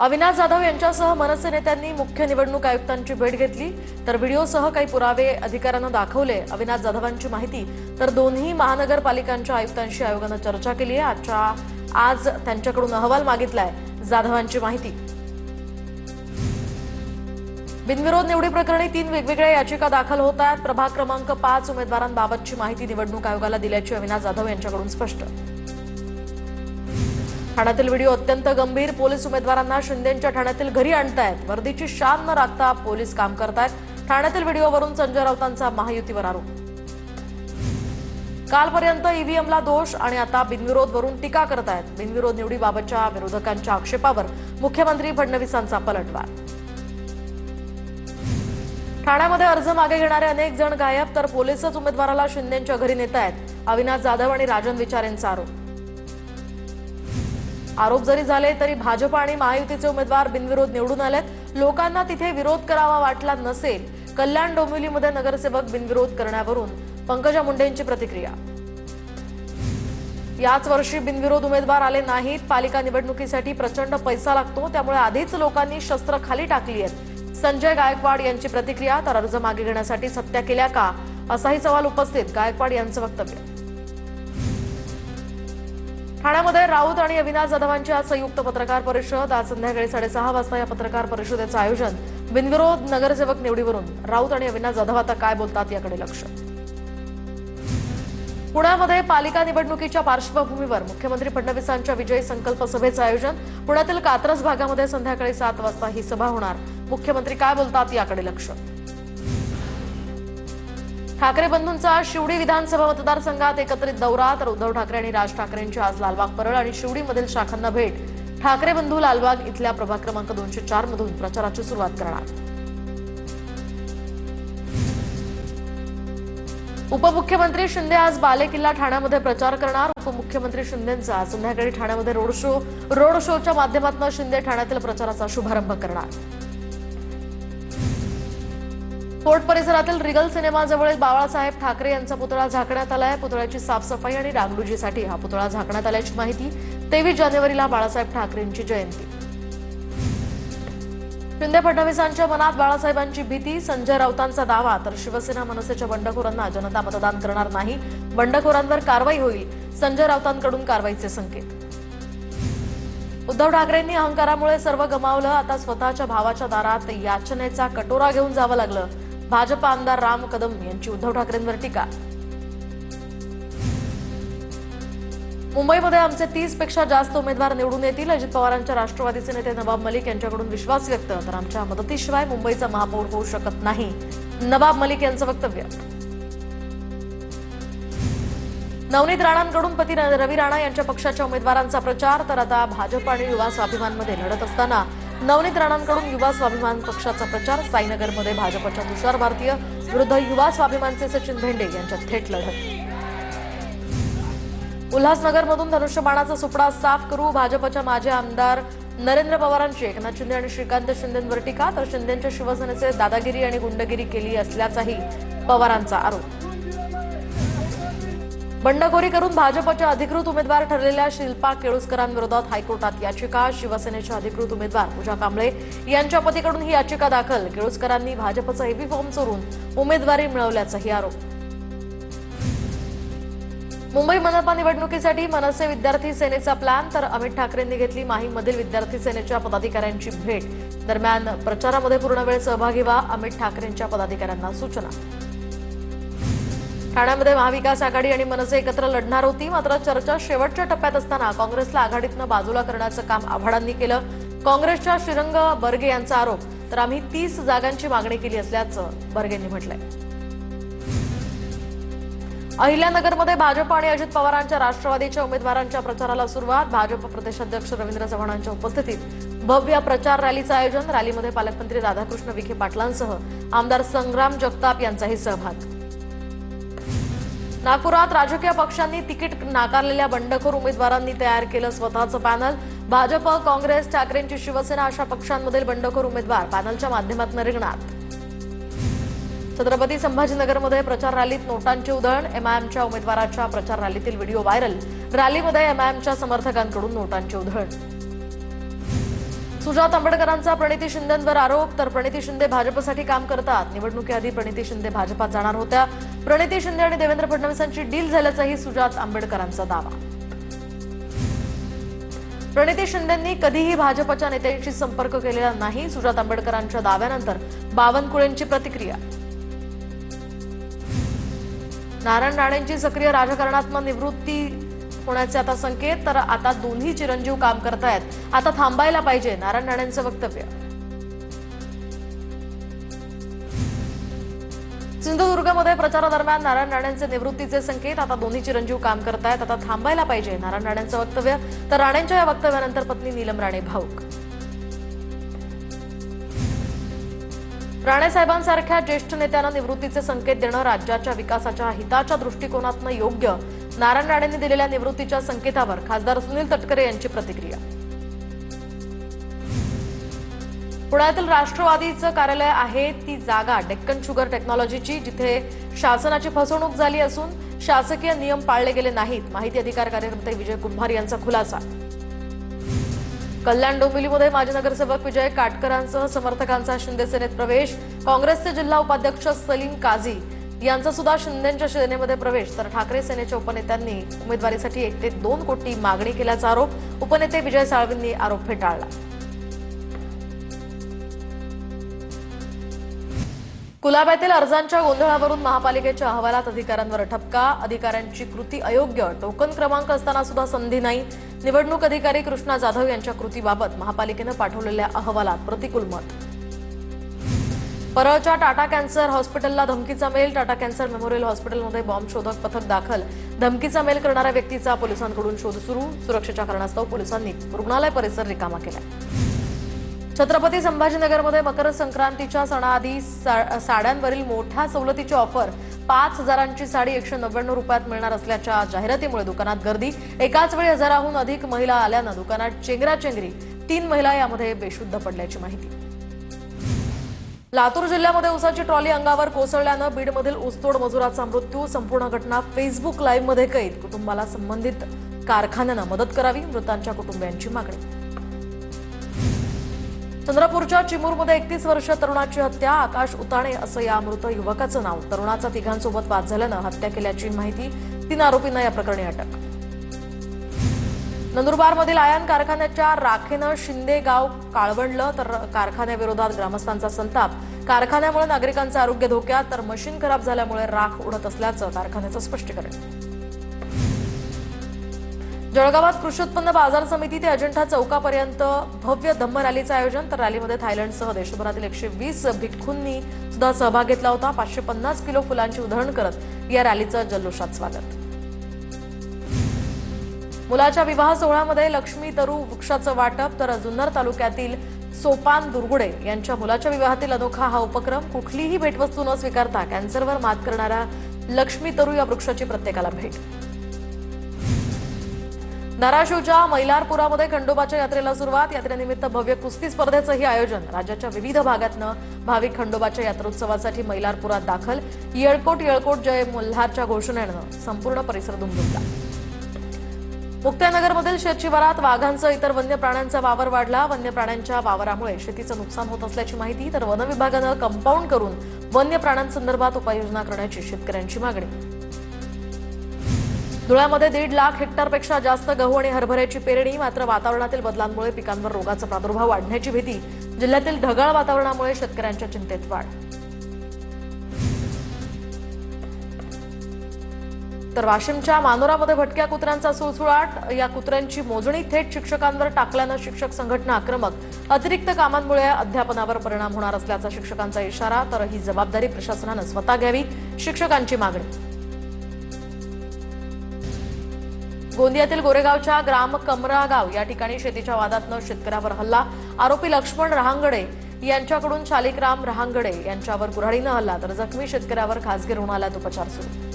अविनाश जाधव यांच्यासह मनसे नेत्यांनी मुख्य निवडणूक आयुक्तांची भेट घेतली तर व्हिडिओसह काही पुरावे अधिकाऱ्यांना दाखवले। अविनाश जाधवांची माहिती तर दोन्ही महानगरपालिकांच्या आयुक्तांशी आयोगाने चर्चा केली आहे। आज त्यांच्याकडून अहवाल मागितलाय। जाधवांची माहिती बिनविरोध निवडी प्रकरणी 3 वेगवेगळ्या याचिका दाखल होत आहेत। प्रभाग क्रमांक 5 उमेदवारांबाबतची माहिती निवडणूक आयोगाला दिल्याची अविनाश जाधव यांच्याकडून स्पष्ट। ठाण्यातील व्हिडिओ अत्यंत गंभीर। पोलीस उमेदवारांना शिंदेंच्या ठाण्यातील घरी आणतायत। वर्दीची शान न राखता पोलीस काम करतायत। ठाण्यातील व्हिडिओवरून संजय राऊतांचा महायुतीवर आरोप। कालपर्यंत ईव्हीएमला दोष आणि आता बिनविरोधवरून टीका करतायत। बिनविरोध निवडीबाबतच्या विरोधकांच्या आक्षेपावर मुख्यमंत्री फडणवीसांचा पलटवार। ठाण्यामध्ये अर्ज मागे घेणारे अनेक जण गायब तर पोलीसच उमेदवाराला शिंदेंच्या घरी नेतायत। अविनाश जाधव आणि राजन विचारेंचा आरोप जरी झाले तरी भाजप आणि महायुतीचे उमेदवार बिनविरोध निवडून आलेत। लोकांना तिथे विरोध करावा वाटला नसेल। कल्याण डोंबिवलीमध्ये नगरसेवक बिनविरोध करण्यावरून पंकजा मुंडेंची प्रतिक्रिया। याच वर्षी बिनविरोध उमेदवार आले नाहीत। पालिका निवडणुकीसाठी प्रचंड पैसा लागतो, त्यामुळे आधीच लोकांनी शस्त्र खाली टाकली आहेत। संजय गायकवाड यांची प्रतिक्रिया तर अर्ज मागे घेण्यासाठी सत्या केल्या का असाही सवाल उपस्थित। गायकवाड यांचं वक्तव्य। ठाण्यामध्ये राऊत आणि अविनाश जाधवांची आज संयुक्त पत्रकार परिषद। आज संध्याकाळी 6:30 वाजता या पत्रकार परिषदेचं आयोजन। बिनविरोध नगरसेवक निवडीवरून राऊत आणि अविनाश जाधव आता काय बोलतात याकडे लक्ष। पुण्यामध्ये पालिका निवडणुकीच्या पार्श्वभूमीवर मुख्यमंत्री फडणवीसांच्या विजयी संकल्प सभेचं आयोजन। पुण्यातील कात्रज भागामध्ये संध्याकाळी 7 वाजता ही सभा होणार। मुख्यमंत्री काय बोलतात याकडे लक्ष। ठाकरे बंधूंचा शिवडी विधानसभा मतदारसंघात एकत्रित दौरा तर उद्धव ठाकरे आणि राज ठाकरेंची आज लालबाग परळ आणि शिवडीमधील शाखांना भेट। ठाकरे बंधू लालबाग इथल्या प्रभाग क्रमांक 204 मधून प्रचाराची सुरुवात करणार। उपमुख्यमंत्री शिंदे आज बालेकिल्ला ठाण्यामध्ये प्रचार करणार। उपमुख्यमंत्री शिंदेंचा संध्याकाळी ठाण्यामध्ये रोड शोच्या माध्यमातून शिंदे ठाण्यातील प्रचाराचा शुभारंभ करणार। फोर्ट परिसरातील रिगल सिनेमाजवळील बाळासाहेब ठाकरे यांचा पुतळा झाकण्यात आलाय। पुतळ्याची साफसफाई आणि डागडुजीसाठी हा पुतळा झाकण्यात आल्याची माहिती। 23 जानेवारीला बाळासाहेब ठाकरेंची जयंती। शिंदे फडणवीसांच्या मनात बाळासाहेबांची भीती। संजय राऊतांचा दावा तर शिवसेना मनसेच्या बंडखोरांना जनता मतदान करणार नाही। बंडखोरांवर कारवाई होईल। संजय राऊतांकडून कारवाईचे संकेत। उद्धव ठाकरेंनी अहंकारामुळे सर्व गमावलं, आता स्वतःच्या भावाच्या दारात याचनेचा कटोरा घेऊन जावं लागलं। भाजप आमदार राम कदम यांची उद्धव ठाकरेंवर टीका। मुंबईमध्ये आमचे 30 पेक्षा जास्त उमेदवार निवडून येतील। अजित पवारांच्या राष्ट्रवादीचे नेते नवाब मलिक यांच्याकडून विश्वास व्यक्त तर आमच्या मदतीशिवाय मुंबईचा महापौर होऊ शकत नाही। नवाब मलिक यांचं वक्तव्य। नवनीत राणांकडून पती रवी राणा यांच्या पक्षाच्या उमेदवारांचा प्रचार तर आता भाजप आणि युवा स्वाभिमानमध्ये लढत असताना नवनीत राणांकडून युवा स्वाभिमान पक्षाचा प्रचार। साईनगरमध्ये भाजपच्या तुषार भारतीय विरुद्ध युवा स्वाभिमानचे सचिन भेंडे यांच्यात थेट लढत। उल्हासनगरमधून धनुष्यबाणाचा सुपडा साफ करू। भाजपच्या माजी आमदार नरेंद्र पवारांची एकनाथ शिंदे आणि श्रीकांत शिंदेंवर टीका तर शिंदेंच्या शिवसेनेचे दादागिरी आणि गुंडगिरी केली असल्याचाही पवारांचा आरोप। बंडखोरी करून भाजपच्या अधिकृत उमेदवार ठरलेल्या शिल्पा केळुसकरांविरोधात हायकोर्टात याचिका। शिवसेनेच्या अधिकृत उमेदवार पूजा कांबळे यांच्या पतीकडून ही याचिका दाखल। केळुसकरांनी भाजपचा ईव्ही फॉर्म चोरून उमेदवारी मिळवल्याचाही आरोप। मुंबई मनपा निवडणुकीसाठी मनसे विद्यार्थी सेनेचा प्लॅन तर अमित ठाकरेंनी घेतली माहीमधील विद्यार्थी सेनेच्या पदाधिकाऱ्यांची भेट। दरम्यान प्रचारामध्ये पूर्ण वेळ सहभागी व्हा, अमित ठाकरेंच्या पदाधिकाऱ्यांना सूचना। ठाण्यामध्ये महाविकास आघाडी आणि मनसे एकत्र लढणार होती, मात्र चर्चा शेवटच्या टप्प्यात असताना काँग्रेसला आघाडीतनं बाजूला करण्याचं काम आव्हाडांनी केलं। काँग्रेसच्या श्रीरंग बर्गे यांचा आरोप तर आम्ही 30 जागांची मागणी केली असल्याचं बर्गेंनी म्हटलंय। अहिल्यानगरमध्ये भाजप आणि अजित पवारांच्या राष्ट्रवादीच्या उमेदवारांच्या प्रचाराला सुरुवात। भाजप प्रदेशाध्यक्ष रवींद्र चव्हाणांच्या उपस्थितीत भव्य प्रचार रॅलीचं आयोजन। रॅलीमध्ये पालकमंत्री राधाकृष्ण विखे पाटलांसह आमदार संग्राम जगताप यांचाही सहभाग। नागपुरात राजकीय पक्षांनी तिकीट नाकारलेल्या बंडखोर उमेदवारांनी तयार केलं स्वतःचं पॅनल। भाजप, काँग्रेस, ठाकरेंची शिवसेना अशा पक्षांमधील बंडखोर उमेदवार पॅनलच्या माध्यमातून रिंगणात। छत्रपती संभाजीनगरमध्ये प्रचार रॅलीत नोटांची उधळण। एमआयएमच्या उमेदवाराच्या प्रचार रॅलीतील व्हिडिओ व्हायरल। रॅलीमध्ये एमआयएमच्या समर्थकांकडून नोटांची उधळण। सुजात आंबेडकरांचा प्रणिती शिंदेंवर आरोप, तर प्रणिती शिंदे भाजपसाठी काम करतात. निवडणुकीआधी प्रणिती शिंदे भाजपात जाणार होत्या. प्रणिती शिंदे आणि देवेंद्र फडणवीसांची डील झाल्याचाही सुजात आंबेडकरांचा दावा. प्रणिती शिंदेंनी कधीही भाजपच्या नेत्यांशी संपर्क केलेला नाही. सुजात आंबेडकरांच्या दाव्यानंतर बावनकुळेंची प्रतिक्रिया. नारायण राणेंची सक्रिय राजकारणातून निवृत्ती होण्याचे आता संकेत, तर आता दोन्ही चिरंजीव काम करतायत, आता थांबायला पाहिजे, नारायण राणेंचं वक्तव्य. सिंधुदुर्गमध्ये प्रचारादरम्यान नारायण राणेंचे निवृत्तीचे संकेत, आता दोन्ही चिरंजीव काम करतायत, आता थांबायला पाहिजे, नारायण राणेंचं वक्तव्य. तर राणेंच्या या वक्तव्यानंतर पत्नी नीलम राणे भाऊक. राणेसाहेबांसारख्या ज्येष्ठ नेत्यांना निवृत्तीचे संकेत देणं राज्याच्या विकासाच्या हिताच्या दृष्टिकोनातून योग्य. नारायण राणेंनी दिलेल्या निवृत्तीच्या संकेतावर खासदार सुनील तटकरे यांची प्रतिक्रिया. पुण्यातील राष्ट्रवादीचं कार्यालय आहे ती जागा डेक्कन शुगर टेक्नॉलॉजीची, जिथे शासनाची फसवणूक झाली असून शासकीय नियम पाळले गेले नाहीत. माहिती अधिकार कार्यकर्ते विजय कुंभार यांचा खुलासा. कल्याण डोंबिवलीमध्ये माजी नगरसेवक विजय काटकरांसह समर्थकांचा शिंदेसेनेत प्रवेश. काँग्रेसचे जिल्हा उपाध्यक्ष सलीम काझी यांचा सुद्धा शिंदेच्या सेनेमध्ये प्रवेश. तर ठाकरे सेनेच्या उपनेत्यांनी उमेदवारीसाठी 1 ते 2 कोटी मागणी केल्याचा आरोप. उपनेते विजय साळवींनी आरोप फेटाळला. कुलाब्यातील अर्जांच्या गोंधळावरून महापालिकेच्या अहवालात अधिकाऱ्यांवर ठपका. अधिकाऱ्यांची कृती अयोग्य, टोकन क्रमांक असताना सुद्धा संधी नाही. निवडणूक अधिकारी कृष्णा जाधव यांच्या कृतीबाबत महापालिकेनं पाठवलेल्या अहवालात प्रतिकूल मत. परळच्या टाटा कॅन्सर हॉस्पिटलला धमकीचा मेल. टाटा कॅन्सर मेमोरियल हॉस्पिटलमध्ये बॉम्ब शोधक पथक दाखल. धमकीचा मेल करणाऱ्या व्यक्तीचा पोलिसांकडून शोध सुरू. सुरक्षेच्या कारणास्तव पोलिसांनी रुग्णालय परिसर रिकामा केला. छत्रपती संभाजीनगरमध्ये मकर संक्रांतीच्या सणाआधी साड्यांवरील मोठ्या सवलतीची ऑफर. 5,000ची साडी 199 रुपयात मिळणार असल्याच्या जाहिरातीमुळे दुकानात गर्दी. एकाच वेळी 1000हून अधिक महिला आल्यानं दुकानात चेंगराचेंगरी. 3 महिला यामध्ये बेशुद्ध पडल्याची माहिती. लातूर जिल्ह्यामध्ये ऊसाची ट्रॉली अंगावर कोसळल्यानं बीडमधील ऊसतोड मजुराचा मृत्यू. संपूर्ण घटना फेसबुक लाईव्हमध्ये कैद. कुटुंबाला संबंधित कारखान्यानं मदत करावी, मृतांच्या कुटुंबियांची मागणी. चंद्रपूरच्या चिमूरमध्ये 31 वर्षीय तरुणाची हत्या. आकाश उताणे असं या मृत युवकाचं नाव. तरुणाचा तिघांसोबत वाद झाल्यानं हत्या केल्याची माहिती. 3 आरोपींना या प्रकरणी अटक. नंदुरबारमधील आयन कारखान्याच्या राखेनं शिंदे गाव काळवंडलं, तर कारखान्याविरोधात ग्रामस्थांचा संताप. कारखान्यामुळे नागरिकांचं आरोग्य धोक्यात, तर मशीन खराब झाल्यामुळे राख उडत असल्याचं कारखान्याचं स्पष्टीकरण. जळगावात कृषी उत्पन्न बाजार समिती ते अजिंठा चौकापर्यंत भव्य धम्म रॅलीचं आयोजन. तर रॅलीमध्ये थायलंडसह देशभरातील 120 भिक्खूंनी सुद्धा सहभाग घेतला होता. 550 किलो फुलांची उधळण करत या रॅलीचं जल्लोषात स्वागत. मुलाच्या विवाह सोहळ्यामध्ये लक्ष्मी तरू वृक्षाचं वाटप. तर जुन्नर तालुक्यातील सोपान दुर्गुडे यांच्या मुलाच्या विवाहातील अनोखा हा उपक्रम. कुठलीही भेटवस्तू न स्वीकारता कॅन्सरवर मात करणाऱ्या लक्ष्मी तरू या वृक्षाची प्रत्येकाला भेट. धाराशिवच्या मैलारपुरामध्ये खंडोबाच्या यात्रेला सुरुवात. यात्रेनिमित्त भव्य कुस्ती स्पर्धेचंही आयोजन. राज्याच्या विविध भागातनं भाविक खंडोबाच्या यात्रोत्सवासाठी मैलारपुरात दाखल. येळकोट येळकोट जय मल्हारच्या घोषणेनं संपूर्ण परिसर दुमदुमला. मुक्ताईनगरमधील शेतशिवारात वाघांसह इतर वन्य प्राण्यांचा वावर वाढला. वन्य प्राण्यांच्या वावरामुळे शेतीचं नुकसान होत असल्याची माहिती. तर वन विभागानं कंपाऊंड करून वन्य प्राण्यांसंदर्भात उपाययोजना करण्याची शेतकऱ्यांची मागणी. धुळ्यामध्ये 1.5 लाख हेक्टरपेक्षा जास्त गहू आणि हरभऱ्याची पेरणी. मात्र वातावरणातील बदलांमुळे पिकांवर रोगाचा प्रादुर्भाव वाढण्याची भीती. जिल्ह्यातील ढगाळ वातावरणामुळे शेतकऱ्यांच्या चिंतेत वाढ. तर वाशिमच्या मानोरामध्ये भटक्या कुत्र्यांचा सुळसुळाट. या कुत्र्यांची मोजणी थेट शिक्षकांवर टाकल्यानं शिक्षक संघटना आक्रमक. अतिरिक्त कामांमुळे अध्यापनावर परिणाम होणार असल्याचा शिक्षकांचा इशारा. तर ही जबाबदारी प्रशासनानं स्वतः घ्यावी, शिक्षकांची मागणी. गोंदियातील गोरेगावच्या ग्राम कमरागाव या ठिकाणी शेतीच्या वादातनं शेतकऱ्यावर हल्ला. आरोपी लक्ष्मण रहांगडे यांच्याकडून शालिग्राम रहांगडे यांच्यावर कुऱ्हाडीनं हल्ला. तर जखमी शेतकऱ्यावर खासगी रुग्णालयात उपचार सुरू.